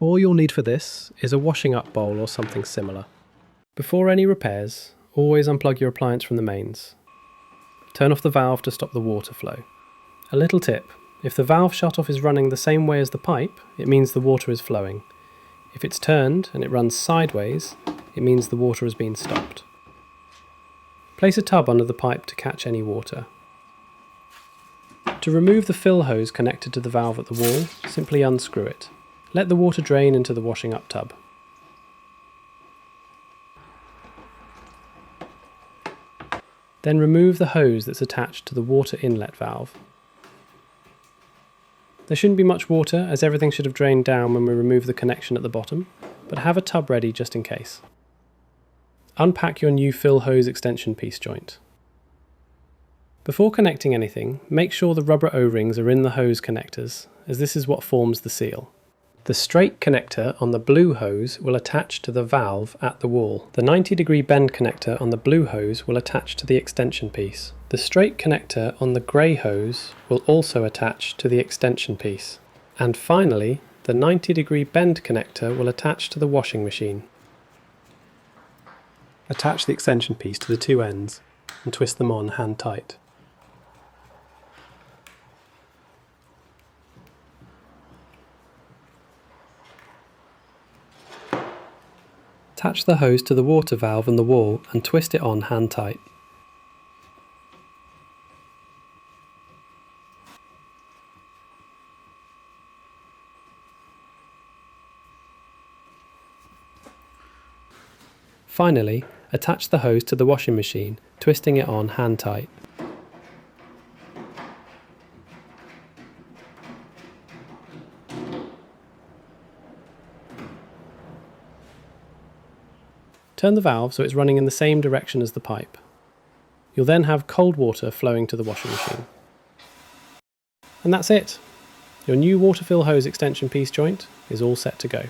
All you'll need for this is a washing up bowl or something similar. Before any repairs, always unplug your appliance from the mains. Turn off the valve to stop the water flow. A little tip, if the valve shutoff is running the same way as the pipe, it means the water is flowing. If it's turned and it runs sideways, it means the water has been stopped. Place a tub under the pipe to catch any water. To remove the fill hose connected to the valve at the wall, simply unscrew it. Let the water drain into the washing up tub. Then remove the hose that's attached to the water inlet valve. There shouldn't be much water, as everything should have drained down when we remove the connection at the bottom, but have a tub ready just in case. Unpack your new fill hose extension piece joint. Before connecting anything, make sure the rubber O-rings are in the hose connectors, as this is what forms the seal. The straight connector on the blue hose will attach to the valve at the wall. The 90-degree bend connector on the blue hose will attach to the extension piece. The straight connector on the grey hose will also attach to the extension piece. And finally, the 90-degree bend connector will attach to the washing machine. Attach the extension piece to the two ends and twist them on hand tight. Attach the hose to the water valve and the wall and twist it on hand tight. Finally, attach the hose to the washing machine, twisting it on hand tight. Turn the valve so it's running in the same direction as the pipe. You'll then have cold water flowing to the washing machine. And that's it! Your new water fill hose extension piece joint is all set to go.